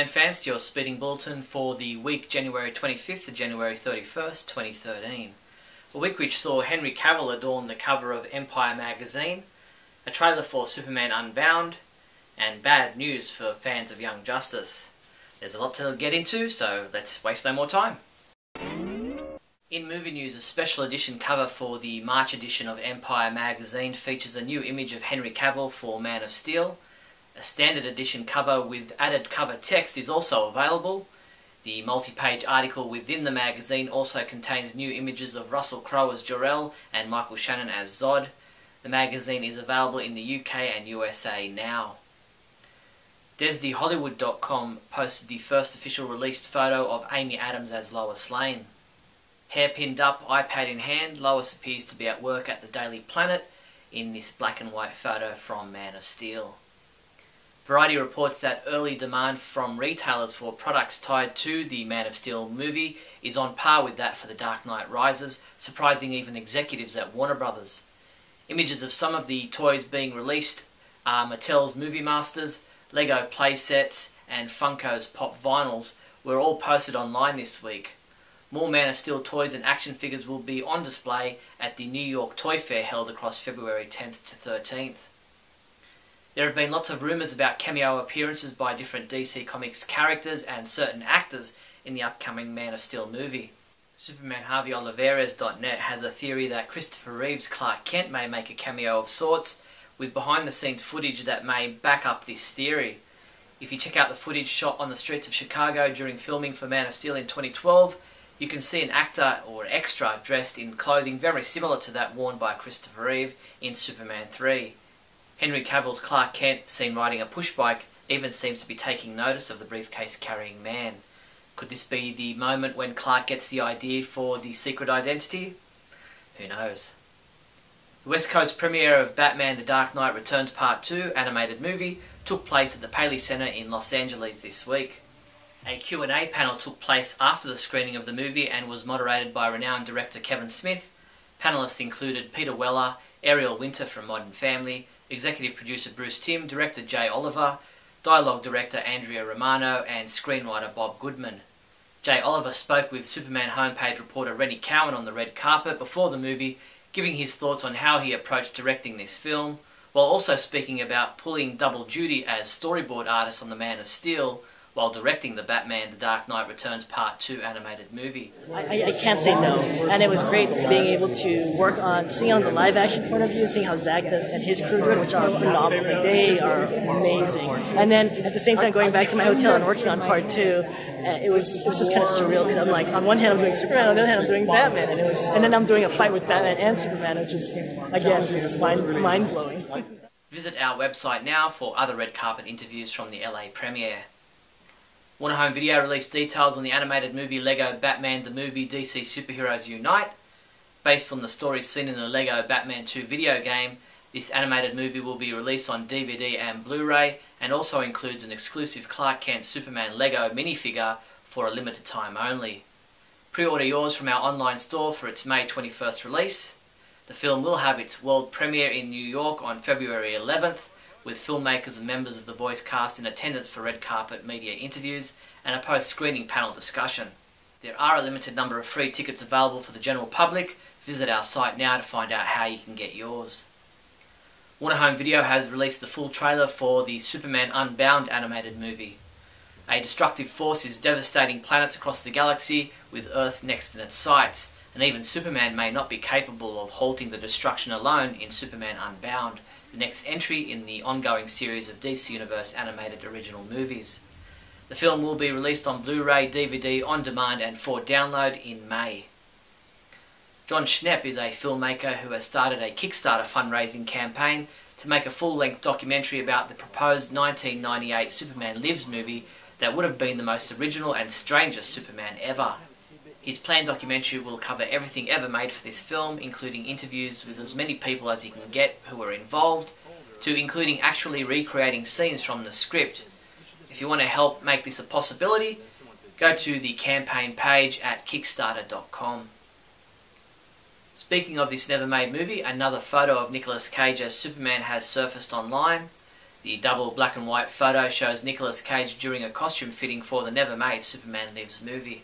Superman fans, to your speeding bulletin for the week January 25th to January 31st, 2013. A week which saw Henry Cavill adorn the cover of Empire magazine, a trailer for Superman Unbound, and bad news for fans of Young Justice. There's a lot to get into, so let's waste no more time. In movie news, a special edition cover for the March edition of Empire magazine features a new image of Henry Cavill for Man of Steel. A standard edition cover with added cover text is also available. The multi-page article within the magazine also contains new images of Russell Crowe as Jor-El and Michael Shannon as Zod. The magazine is available in the UK and USA now. DesDeHollywood.com posted the first official released photo of Amy Adams as Lois Lane. Hair pinned up, iPad in hand, Lois appears to be at work at the Daily Planet in this black and white photo from Man of Steel. Variety reports that early demand from retailers for products tied to the Man of Steel movie is on par with that for The Dark Knight Rises, surprising even executives at Warner Brothers. Images of some of the toys being released are Mattel's Movie Masters, Lego playsets and Funko's Pop Vinyls were all posted online this week. More Man of Steel toys and action figures will be on display at the New York Toy Fair held across February 10th to 13th. There have been lots of rumours about cameo appearances by different DC Comics characters and certain actors in the upcoming Man of Steel movie. SupermanHarveyOliveres.net has a theory that Christopher Reeve's Clark Kent may make a cameo of sorts, with behind-the-scenes footage that may back up this theory. If you check out the footage shot on the streets of Chicago during filming for Man of Steel in 2012, you can see an actor or extra dressed in clothing very similar to that worn by Christopher Reeve in Superman 3. Henry Cavill's Clark Kent, seen riding a pushbike, even seems to be taking notice of the briefcase-carrying man. Could this be the moment when Clark gets the idea for the secret identity? Who knows? The West Coast premiere of Batman The Dark Knight Returns Part 2 animated movie took place at the Paley Center in Los Angeles this week. A Q&A panel took place after the screening of the movie and was moderated by renowned director Kevin Smith. Panellists included Peter Weller, Ariel Winter from Modern Family, executive producer Bruce Timm, director Jay Oliver, dialogue director Andrea Romano and screenwriter Bob Goodman. Jay Oliver spoke with Superman homepage reporter Rennie Cowan on the red carpet before the movie, giving his thoughts on how he approached directing this film, while also speaking about pulling double duty as storyboard artist on the Man of Steel while directing the Batman The Dark Knight Returns Part 2 animated movie. I can't say no, and it was great being able to work on, seeing on the live action point of view, seeing how Zach does and his crew do it, which are phenomenal. Like, they are amazing. And then at the same time going back to my hotel and working on Part 2, it was just kind of surreal because I'm like, on one hand I'm doing Superman, on the other hand I'm doing Batman, and then I'm doing a fight with Batman and Superman, which is, again, just mind-blowing. Visit our website now for other red carpet interviews from the LA premiere. Warner Home Video released details on the animated movie Lego Batman the Movie DC Superheroes Unite. Based on the stories seen in the Lego Batman 2 video game, this animated movie will be released on DVD and Blu-ray and also includes an exclusive Clark Kent Superman Lego minifigure for a limited time only. Pre-order yours from our online store for its May 21st release. The film will have its world premiere in New York on February 11th, with filmmakers and members of the Boys cast in attendance for red carpet media interviews and a post-screening panel discussion. There are a limited number of free tickets available for the general public. Visit our site now to find out how you can get yours. Warner Home Video has released the full trailer for the Superman Unbound animated movie. A destructive force is devastating planets across the galaxy, with Earth next in its sights, and even Superman may not be capable of halting the destruction alone in Superman Unbound, the next entry in the ongoing series of DC Universe animated original movies. The film will be released on Blu-ray, DVD, on demand and for download in May. John Schnepp is a filmmaker who has started a Kickstarter fundraising campaign to make a full-length documentary about the proposed 1998 Superman Lives movie that would have been the most original and strangest Superman ever. His planned documentary will cover everything ever made for this film, including interviews with as many people as he can get who were involved, to including actually recreating scenes from the script. If you want to help make this a possibility, go to the campaign page at kickstarter.com. Speaking of this never-made movie, another photo of Nicolas Cage as Superman has surfaced online. The double black and white photo shows Nicolas Cage during a costume fitting for the never-made Superman Lives movie.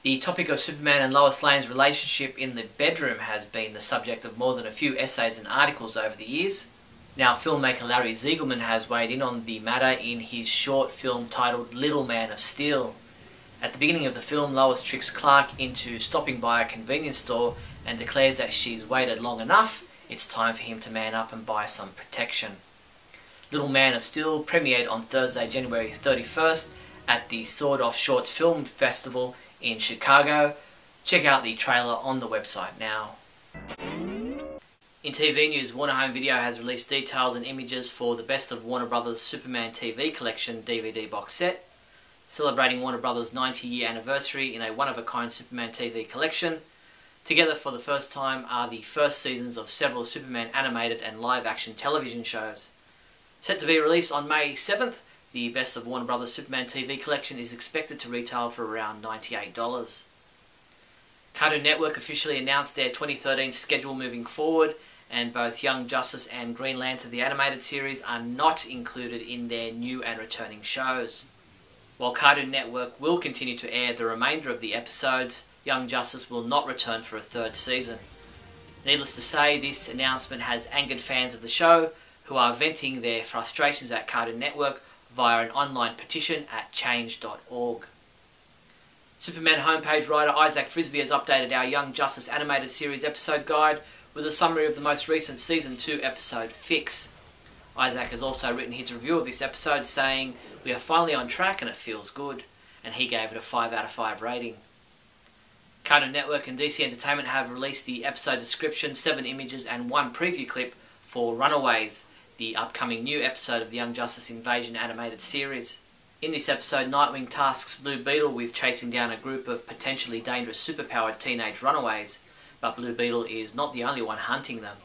The topic of Superman and Lois Lane's relationship in the bedroom has been the subject of more than a few essays and articles over the years. Now, filmmaker Larry Ziegelman has weighed in on the matter in his short film titled Little Man of Steel. At the beginning of the film, Lois tricks Clark into stopping by a convenience store and declares that she's waited long enough, it's time for him to man up and buy some protection. Little Man of Steel premiered on Thursday, January 31st at the Sword Off Shorts Film Festival in Chicago. Check out the trailer on the website now. In TV news, Warner Home Video has released details and images for the Best of Warner Bros. Superman TV Collection DVD box set. Celebrating Warner Bros. 90-year anniversary in a one-of-a-kind Superman TV collection. Together for the first time are the first seasons of several Superman animated and live-action television shows. Set to be released on May 7th, the Best of Warner Bros. Superman TV collection is expected to retail for around $98. Cartoon Network officially announced their 2013 schedule moving forward, and both Young Justice and Green Lantern the Animated Series are not included in their new and returning shows. While Cartoon Network will continue to air the remainder of the episodes, Young Justice will not return for a third season. Needless to say, this announcement has angered fans of the show, who are venting their frustrations at Cartoon Network via an online petition at change.org. Superman homepage writer Isaac Frisby has updated our Young Justice animated series episode guide with a summary of the most recent Season 2 episode Fix. Isaac has also written his review of this episode saying, "We are finally on track and it feels good," and he gave it a 5 out of 5 rating. Cartoon Network and DC Entertainment have released the episode description, 7 images and 1 preview clip for Runaways, the upcoming new episode of the Young Justice Invasion animated series. In this episode, Nightwing tasks Blue Beetle with chasing down a group of potentially dangerous superpowered teenage runaways, but Blue Beetle is not the only one hunting them.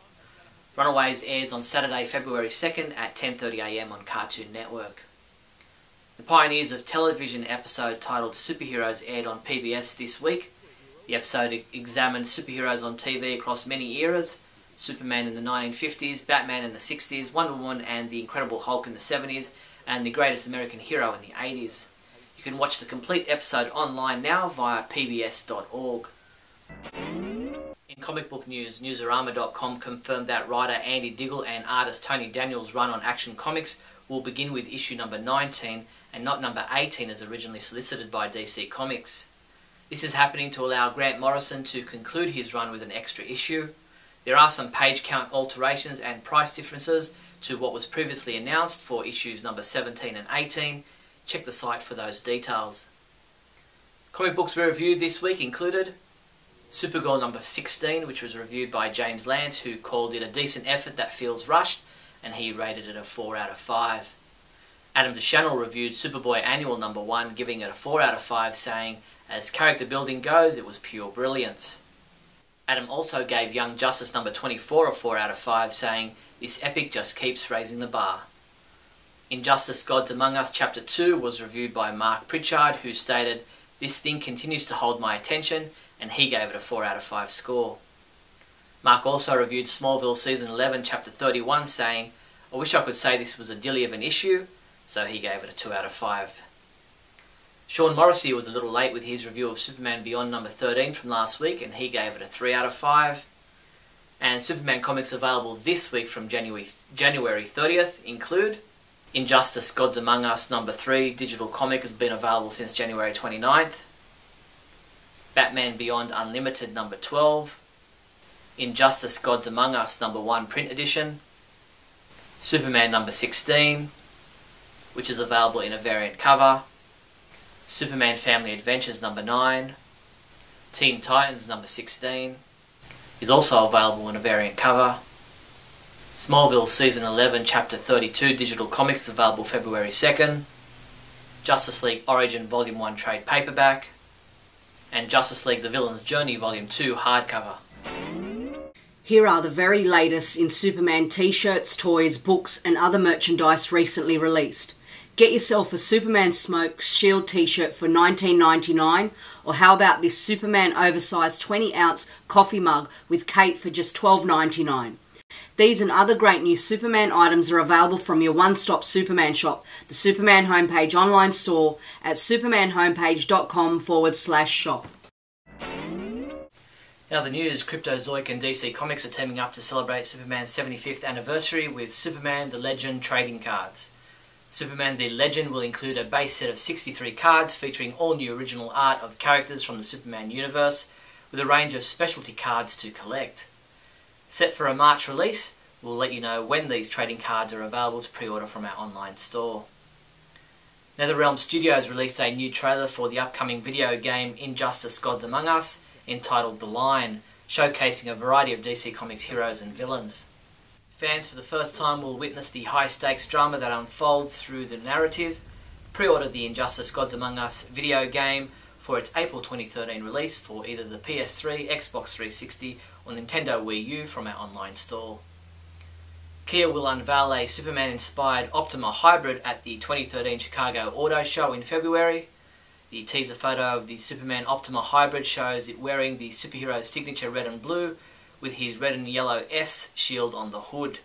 Runaways airs on Saturday, February 2nd at 10:30 AM on Cartoon Network. The Pioneers of Television episode titled Superheroes aired on PBS this week. The episode examined superheroes on TV across many eras: Superman in the 1950s, Batman in the 60s, Wonder Woman and the Incredible Hulk in the 70s, and the Greatest American Hero in the 80s. You can watch the complete episode online now via pbs.org. In comic book news, Newsarama.com confirmed that writer Andy Diggle and artist Tony Daniels' run on Action Comics will begin with issue number 19 and not number 18 as originally solicited by DC Comics. This is happening to allow Grant Morrison to conclude his run with an extra issue. There are some page count alterations and price differences to what was previously announced for issues number 17 and 18. Check the site for those details. Comic books we reviewed this week included Supergirl number 16, which was reviewed by James Lance, who called it a decent effort that feels rushed, and he rated it a 4 out of 5. Adam DeChanel reviewed Superboy Annual number 1, giving it a 4 out of 5, saying, "As character building goes, it was pure brilliance." Adam also gave Young Justice number 24 a 4 out of 5, saying, "This epic just keeps raising the bar." Injustice Gods Among Us Chapter 2 was reviewed by Mark Pritchard, who stated, "This thing continues to hold my attention," and he gave it a 4 out of 5 score. Mark also reviewed Smallville Season 11 Chapter 31, saying, "I wish I could say this was a dilly of an issue," so he gave it a 2 out of 5. Sean Morrissey was a little late with his review of Superman Beyond number 13 from last week, and he gave it a 3 out of 5. And Superman comics available this week from January 30th include Injustice Gods Among Us number 3 digital comic has been available since January 29th. Batman Beyond Unlimited number 12. Injustice Gods Among Us number 1 print edition. Superman number 16, which is available in a variant cover. Superman Family Adventures number 9. Teen Titans number 16 is also available in a variant cover. Smallville Season 11 Chapter 32 digital comics available February 2nd. Justice League Origin Volume 1 trade paperback. And Justice League The Villain's Journey Volume 2 hardcover. Here are the very latest in Superman t-shirts, toys, books and other merchandise recently released. Get yourself a Superman Smoke Shield t-shirt for $19.99, or how about this Superman oversized 20-ounce coffee mug with Kate for just $12.99. These and other great new Superman items are available from your one-stop Superman shop, the Superman Homepage online store at supermanhomepage.com/shop. In other news, Cryptozoic and DC Comics are teaming up to celebrate Superman's 75th anniversary with Superman the Legend trading cards. Superman the Legend will include a base set of 63 cards featuring all new original art of characters from the Superman universe, with a range of specialty cards to collect. Set for a March release, we'll let you know when these trading cards are available to pre-order from our online store. NetherRealm Studios released a new trailer for the upcoming video game Injustice Gods Among Us, entitled The Line, showcasing a variety of DC Comics heroes and villains. Fans for the first time will witness the high-stakes drama that unfolds through the narrative. Pre-order the Injustice Gods Among Us video game for its April 2013 release for either the PS3, Xbox 360 or Nintendo Wii U from our online store. Kia will unveil a Superman-inspired Optima Hybrid at the 2013 Chicago Auto Show in February. The teaser photo of the Superman Optima Hybrid shows it wearing the superhero's signature red and blue, with his red and yellow S shield on the hood,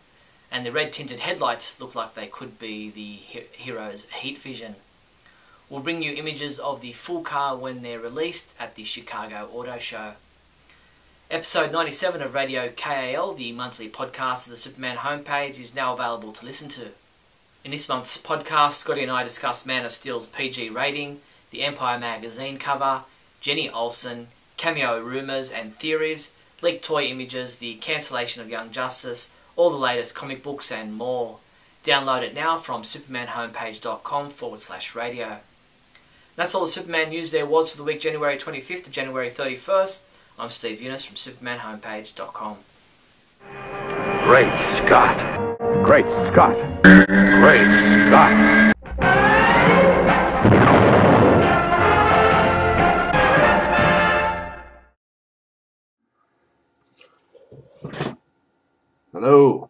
and the red tinted headlights look like they could be the hero's heat vision. We'll bring you images of the full car when they're released at the Chicago Auto Show. Episode 97 of Radio KAL, the monthly podcast of the Superman homepage, is now available to listen to. In this month's podcast, Scotty and I discuss Man of Steel's PG rating, the Empire magazine cover, Jenny Olsen, cameo rumours and theories, leaked toy images, the cancellation of Young Justice, all the latest comic books and more. Download it now from supermanhomepage.com/radio. That's all the Superman news there was for the week January 25th to January 31st. I'm Steve Younis from supermanhomepage.com. Great Scott! Great Scott! Great Scott! Hello,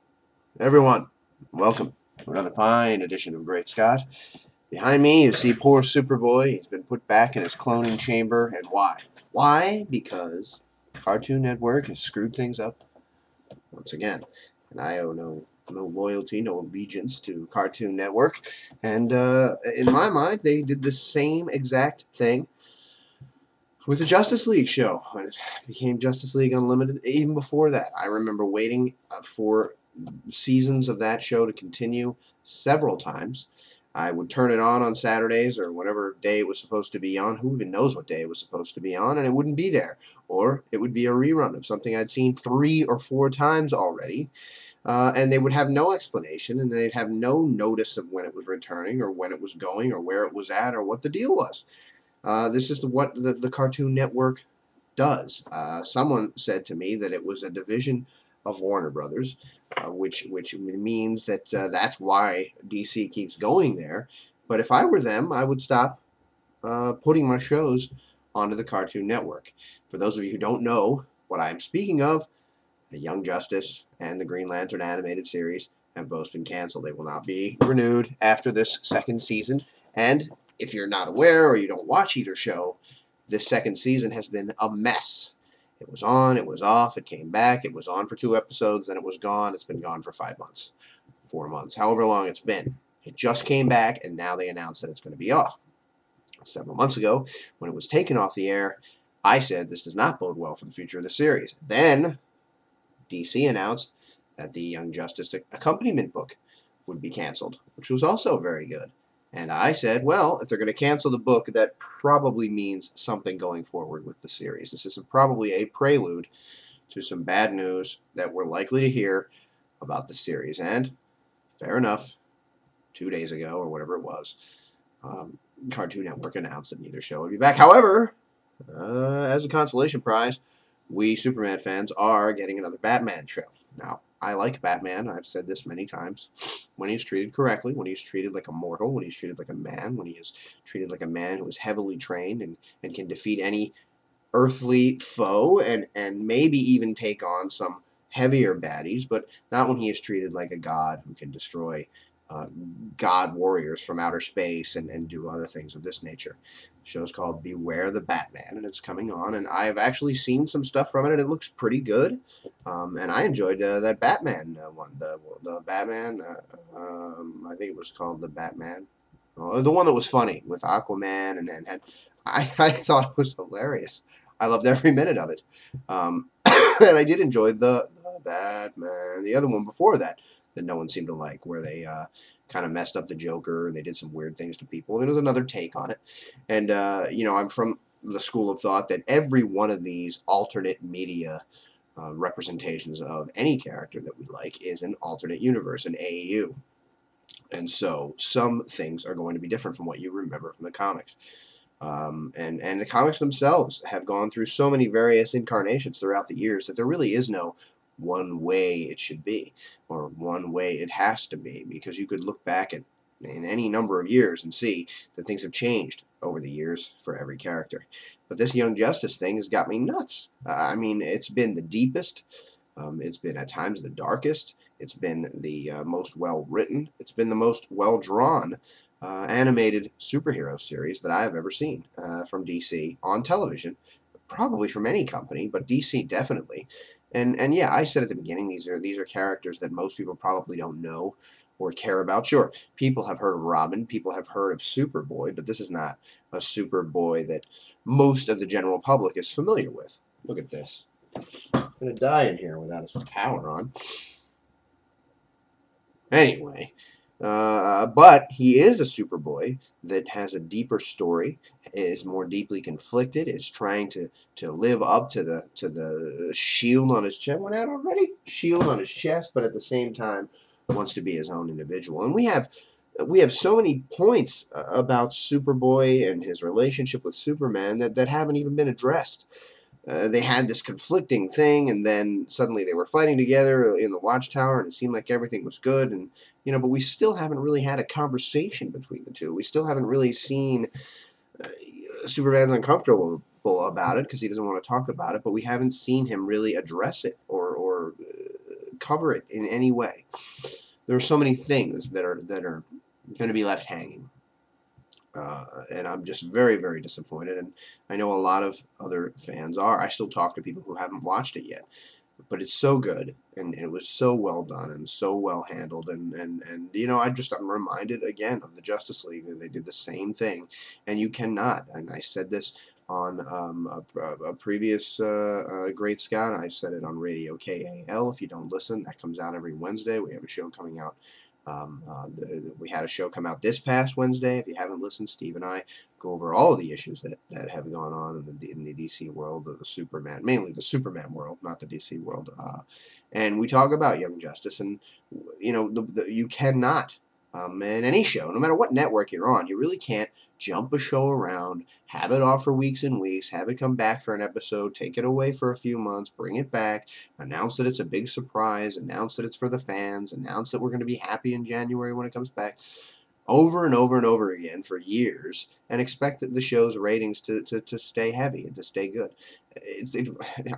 everyone. Welcome to another fine edition of Great Scott. Behind me, you see poor Superboy. He's been put back in his cloning chamber. And why? Why? Because Cartoon Network has screwed things up once again. And I owe no loyalty, no allegiance to Cartoon Network. And in my mind, they did the same exact thing with the Justice League show when it became Justice League Unlimited. Even before that, I remember waiting for seasons of that show to continue several times. I would turn it on Saturdays or whatever day it was supposed to be on. Who even knows what day it was supposed to be on, and it wouldn't be there. Or it would be a rerun of something I'd seen 3 or 4 times already. And they would have no explanation, and they'd have no notice of when it was returning or when it was going or where it was at or what the deal was. This is what the Cartoon Network does. Someone said to me that it was a division of Warner Brothers, which means that that's why DC keeps going there. But if I were them, I would stop putting my shows onto the Cartoon Network. For those of you who don't know what I'm speaking of, the Young Justice and the Green Lantern animated series have both been canceled. They will not be renewed after this second season. And if you're not aware or you don't watch either show, this second season has been a mess. It was on, it was off, it came back, it was on for 2 episodes, then it was gone. It's been gone for 5 months, 4 months, however long it's been. It just came back, and now they announced that it's going to be off. Several months ago, when it was taken off the air, I said this does not bode well for the future of the series. Then, DC announced that the Young Justice accompaniment book would be canceled, which was also very good. And I said, well, if they're going to cancel the book, that probably means something going forward with the series. This is probably a prelude to some bad news that we're likely to hear about the series. And, fair enough, 2 days ago, or whatever it was, Cartoon Network announced that neither show would be back. However, as a consolation prize, we Superman fans are getting another Batman show. Now, I like Batman. I've said this many times. When he's treated correctly, when he's treated like a mortal, when he's treated like a man, when he is treated like a man who is heavily trained and can defeat any earthly foe and maybe even take on some heavier baddies, but not when he is treated like a god who can destroy god warriors from outer space and do other things of this nature. The show's called Beware the Batman, and it's coming on, and I've actually seen some stuff from it, and it looks pretty good. And I enjoyed that Batman one, the Batman. I think it was called the Batman, the one that was funny with Aquaman, and had, I thought it was hilarious. I loved every minute of it, and I did enjoy the Batman, the other one before that no one seemed to like, where they kind of messed up the Joker and they did some weird things to people. And it was another take on it. And, you know, I'm from the school of thought that every one of these alternate media representations of any character that we like is an alternate universe, an AU. And so some things are going to be different from what you remember from the comics. And the comics themselves have gone through so many various incarnations throughout the years that there really is no one way it should be or one way it has to be, because you could look back at in any number of years and see that things have changed over the years for every character. But this Young Justice thing has got me nuts. I mean, it's been the deepest. It's been at times the darkest. It's been the most well-written. It's been the most well-drawn animated superhero series that I have ever seen from DC on television, probably from any company, but DC definitely. And yeah, I said at the beginning, these are characters that most people probably don't know or care about. Sure, people have heard of Robin, people have heard of Superboy, but this is not a Superboy that most of the general public is familiar with. Look at this. I'm going to die in here without his power on. Anyway, but he is a Superboy that has a deeper story, is more deeply conflicted, is trying to live up to the shield on his chest. Went out already? Shield on his chest, but at the same time wants to be his own individual. And we have so many points about Superboy and his relationship with Superman that haven't even been addressed. They had this conflicting thing, and then suddenly they were fighting together in the Watchtower, and it seemed like everything was good, and but we still haven't really had a conversation between the two. We still haven't really seen Superman's uncomfortable about it because he doesn't want to talk about it, but we haven't seen him really address it or cover it in any way. There are so many things that are going to be left hanging. And I'm just very, very disappointed, and I know a lot of other fans are. I still talk to people who haven't watched it yet, but it's so good, and it was so well done and so well handled, and I'm reminded again of the Justice League. They did the same thing, and you cannot, and I said this on a previous Great Scott, I said it on Radio KAL. If you don't listen, that comes out every Wednesday. We have a show coming out. We had a show come out this past Wednesday. If you haven't listened, Steve and I go over all of the issues that have gone on in the DC world of the Superman, mainly the Superman world, not the DC world. And we talk about Young Justice, and you cannot. In any show, no matter what network you're on, you really can't jump a show around, have it off for weeks and weeks, have it come back for an episode, take it away for a few months, bring it back, announce that it's a big surprise, announce that it's for the fans, announce that we're going to be happy in January when it comes back, over and over and over again for years, and expect that the show's ratings to stay heavy and to stay good.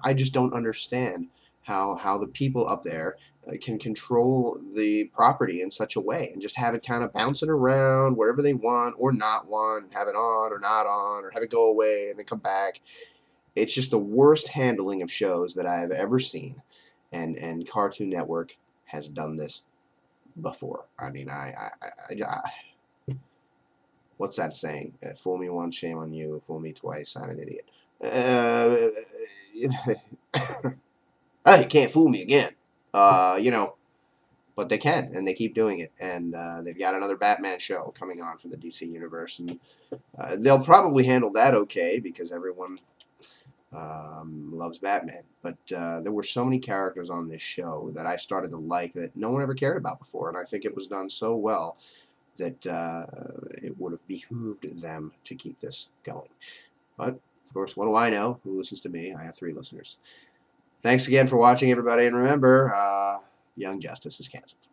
I just don't understand how the people up there can control the property in such a way and just have it kind of bouncing around wherever they want or not want, have it on or not on, or have it go away and then come back. It's just the worst handling of shows that I have ever seen, and Cartoon Network has done this before. I mean, what's that saying? Fool me once, shame on you. Fool me twice, I'm an idiot. You can't fool me again. But they can, and they keep doing it. And they've got another Batman show coming on from the DC Universe, and they'll probably handle that okay because everyone loves Batman. But there were so many characters on this show that I started to like that no one ever cared about before, and I think it was done so well that it would have behooved them to keep this going. But, of course, what do I know? Who listens to me? I have 3 listeners. Thanks again for watching, everybody, and remember, Young Justice is canceled.